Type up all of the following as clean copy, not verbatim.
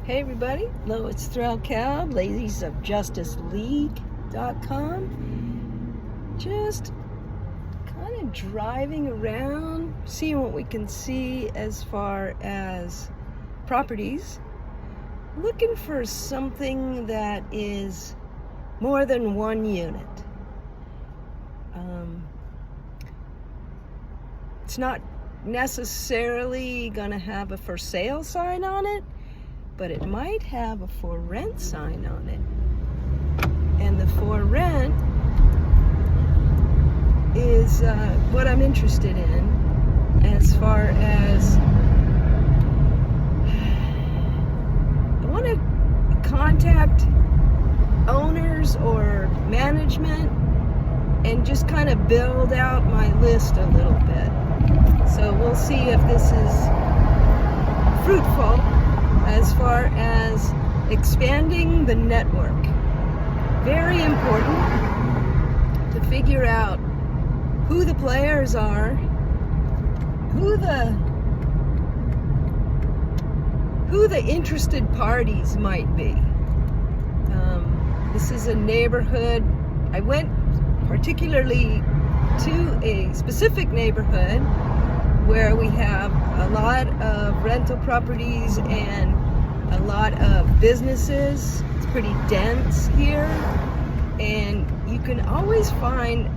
Hey everybody, hello, it's Thrill Cab, ladies of Justice League.com. Just kind of driving around, seeing what we can see as far as properties. Looking for something that is more than one unit. It's not necessarily going to have a for sale sign on it, but it might have a for rent sign on it. And the for rent is what I'm interested in as far as I want to contact owners or management and just kind of build out my list a little bit. So we'll see if this is fruitful as far as expanding the network. Very important to figure out who the players are, who the interested parties might be. This is a neighborhood. I went particularly to a specific neighborhood where we have a lot of rental properties and a lot of businesses. It's pretty dense here, and you can always find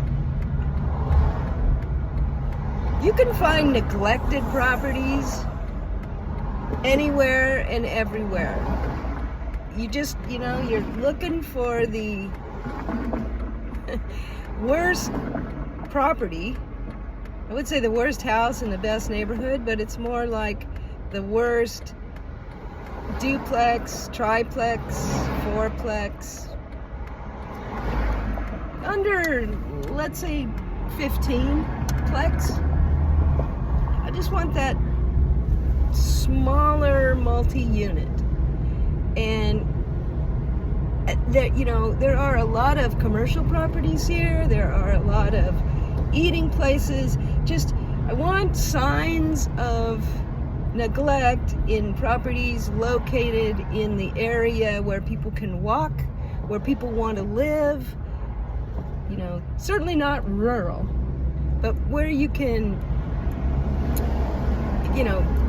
neglected properties anywhere and everywhere. You're looking for the worst property. I would say the worst house in the best neighborhood, but it's more like the worst duplex, triplex, fourplex, under, let's say, 15plex. I just want that smaller multi-unit. And there are a lot of commercial properties here. There are a lot of eating places. I want signs of neglect in properties located in the area where people can walk, where people want to live. Certainly not rural, but where you can,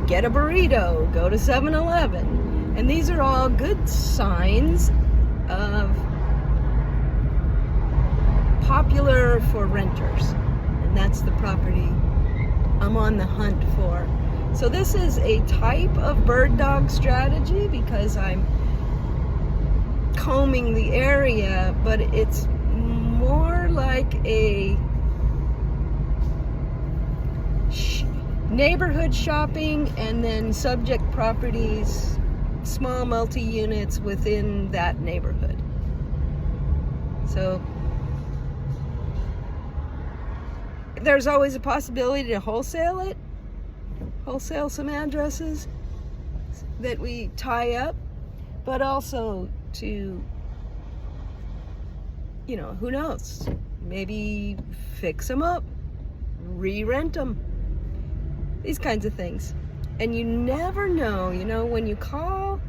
get a burrito, go to 7-Eleven. And these are all good signs of popular for renters. And that's the property I'm on the hunt for. So this is a type of bird dog strategy because I'm combing the area, but it's more like a neighborhood shopping and then subject properties, small multi-units within that neighborhood. So there's always a possibility to wholesale some addresses that we tie up, but also to, who knows, maybe fix them up, re-rent them, these kinds of things. And you never know, when you call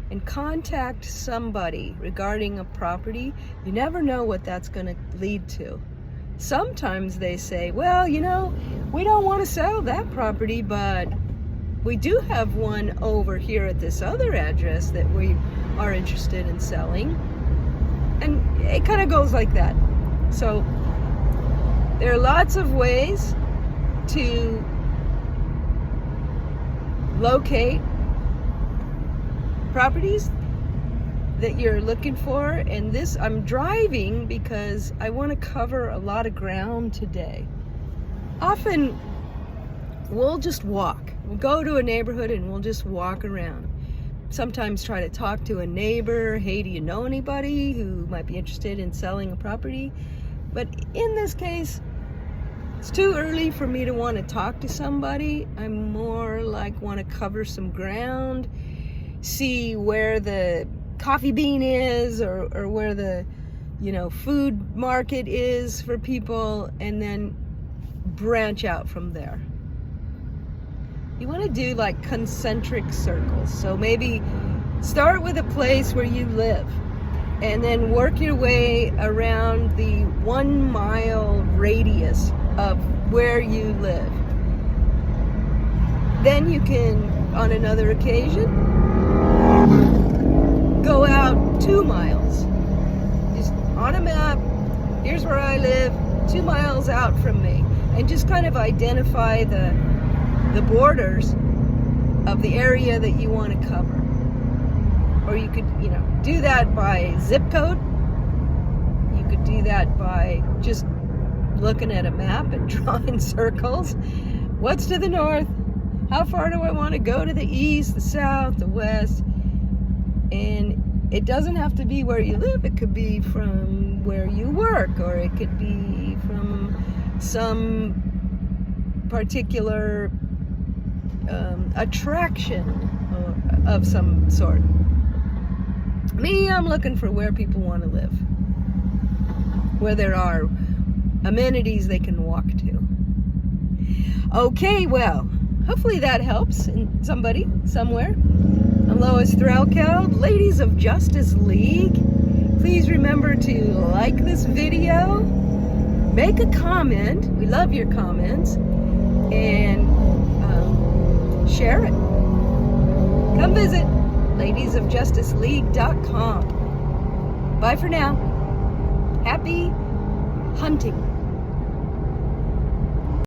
and contact somebody regarding a property, you never know what that's going to lead to. Sometimes they say, well, we don't want to sell that property, but we do have one over here at this other address that we are interested in selling. And it kind of goes like that. So there are lots of ways to locate properties that you're looking for. And this, I'm driving because I want to cover a lot of ground today. Often we'll just walk. We'll go to a neighborhood and we'll just walk around. Sometimes try to talk to a neighbor. Hey, do you know anybody who might be interested in selling a property? But in this case, it's too early for me to want to talk to somebody. I'm more like want to cover some ground, see where the coffee bean is or where the food market is for people, and then branch out from there. You want to do like concentric circles. So maybe Start with a place where you live, and then work your way around the 1 mile radius of where you live. Then you can, on another occasion, go out 2 miles. Just on a map, here's where I live, 2 miles out from me. And just kind of identify the borders of the area that you want to cover. Or you could, do that by zip code. You could do that by just looking at a map and drawing circles. What's to the north? How far do I want to go to the east, the south, the west? And it doesn't have to be where you live. It could be from where you work, or it could be from some particular attraction of some sort. Me, I'm looking for where people want to live, where there are amenities they can walk to. Okay, well, hopefully that helps somebody, somewhere. I'm Lois Threlkeld, Ladies of Justice League. Please remember to like this video, make a comment, we love your comments, and share it. Come visit ladiesofjusticeleague.com. Bye for now. Happy hunting.